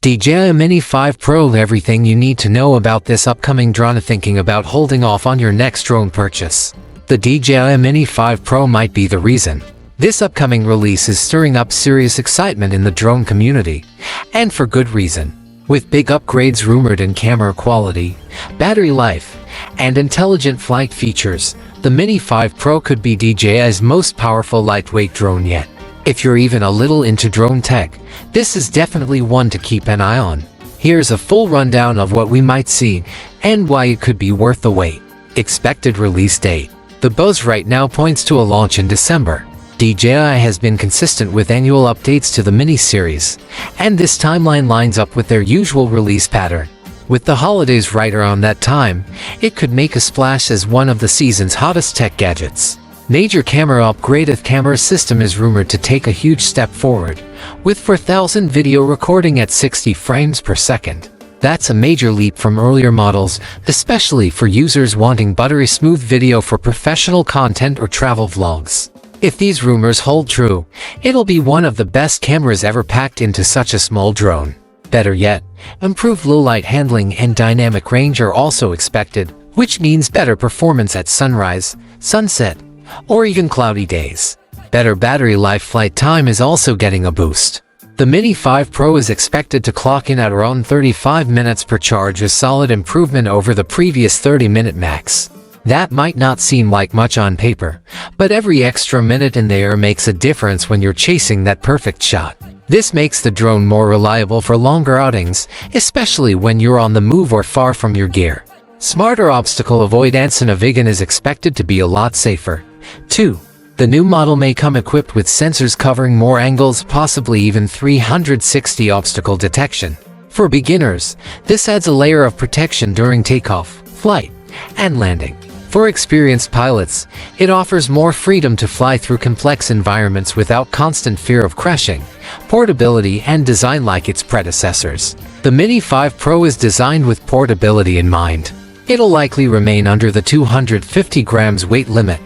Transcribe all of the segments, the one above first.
DJI Mini 5 Pro. Everything you need to know about this upcoming drone. Thinking about holding off on your next drone purchase? The DJI Mini 5 Pro might be the reason. This upcoming release is stirring up serious excitement in the drone community, and for good reason. With big upgrades rumored in camera quality, battery life, and intelligent flight features, the Mini 5 Pro could be DJI's most powerful lightweight drone yet. If you're even a little into drone tech, this is definitely one to keep an eye on. Here's a full rundown of what we might see, and why it could be worth the wait. Expected release date. The buzz right now points to a launch in December. DJI has been consistent with annual updates to the Mini series, and this timeline lines up with their usual release pattern. With the holidays right around that time, it could make a splash as one of the season's hottest tech gadgets. Major camera upgrade. The camera system is rumored to take a huge step forward, with 4000 video recording at 60 frames per second. That's a major leap from earlier models, especially for users wanting buttery smooth video for professional content or travel vlogs. If these rumors hold true, it'll be one of the best cameras ever packed into such a small drone. Better yet, improved low-light handling and dynamic range are also expected, which means better performance at sunrise, sunset, or even cloudy days. Better battery life. Flight time is also getting a boost. The Mini 5 Pro is expected to clock in at around 35 minutes per charge, a solid improvement over the previous 30-minute max. That might not seem like much on paper, but every extra minute in the air makes a difference when you're chasing that perfect shot. This makes the drone more reliable for longer outings, especially when you're on the move or far from your gear. Smarter obstacle avoidance. And Navigation is expected to be a lot safer. 2. The new model may come equipped with sensors covering more angles, possibly even 360 obstacle detection. For beginners, this adds a layer of protection during takeoff, flight, and landing. For experienced pilots, it offers more freedom to fly through complex environments without constant fear of crashing, portability, and design like its predecessors. The Mini 5 Pro is designed with portability in mind. It'll likely remain under the 250 grams weight limit,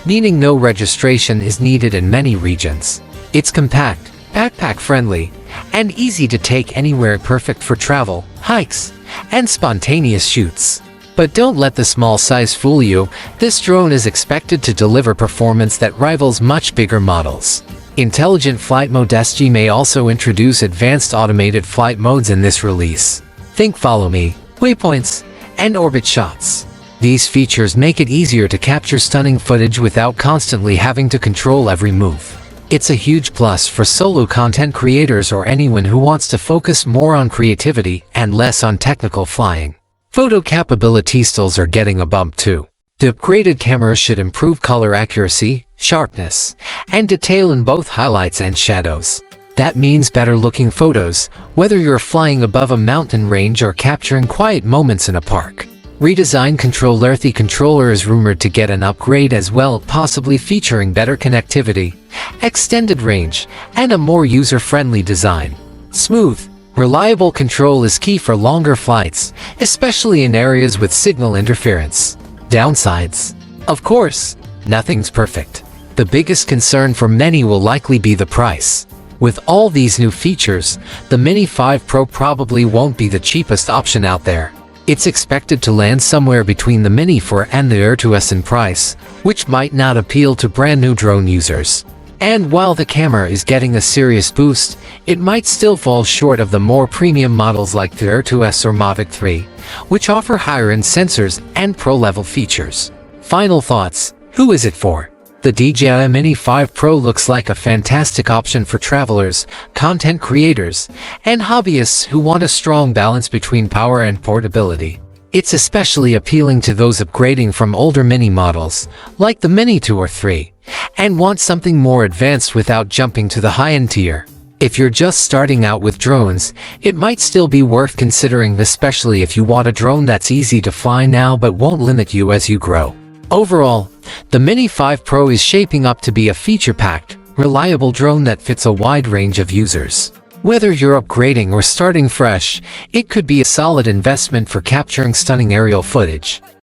meaning no registration is needed in many regions. It's compact, backpack-friendly, and easy to take anywhere, perfect for travel, hikes, and spontaneous shoots. But don't let the small size fool you. This drone is expected to deliver performance that rivals much bigger models. Intelligent flight mode. DJI may also introduce advanced automated flight modes in this release. Think follow me, waypoints, and orbit shots. These features make it easier to capture stunning footage without constantly having to control every move. It's a huge plus for solo content creators or anyone who wants to focus more on creativity and less on technical flying. Photo capability. Stills are getting a bump too. The upgraded camera should improve color accuracy, sharpness, and detail in both highlights and shadows. That means better looking photos, whether you're flying above a mountain range or capturing quiet moments in a park. Redesigned controller. The controller is rumored to get an upgrade as well, possibly featuring better connectivity, extended range, and a more user-friendly design. Smooth, reliable control is key for longer flights, especially in areas with signal interference. Downsides. Of course, nothing's perfect. The biggest concern for many will likely be the price. With all these new features, the Mini 5 Pro probably won't be the cheapest option out there. It's expected to land somewhere between the Mini 4 and the Air 2S in price, which might not appeal to brand new drone users. And while the camera is getting a serious boost, it might still fall short of the more premium models like the Air 2S or Mavic 3, which offer higher-end sensors and pro-level features. Final thoughts. Who is it for? The DJI Mini 5 Pro looks like a fantastic option for travelers, content creators, and hobbyists who want a strong balance between power and portability. It's especially appealing to those upgrading from older Mini models, like the Mini 2 or 3, and want something more advanced without jumping to the high-end tier. If you're just starting out with drones, it might still be worth considering, especially if you want a drone that's easy to fly now but won't limit you as you grow. Overall, the Mini 5 Pro is shaping up to be a feature-packed, reliable drone that fits a wide range of users. Whether you're upgrading or starting fresh, it could be a solid investment for capturing stunning aerial footage.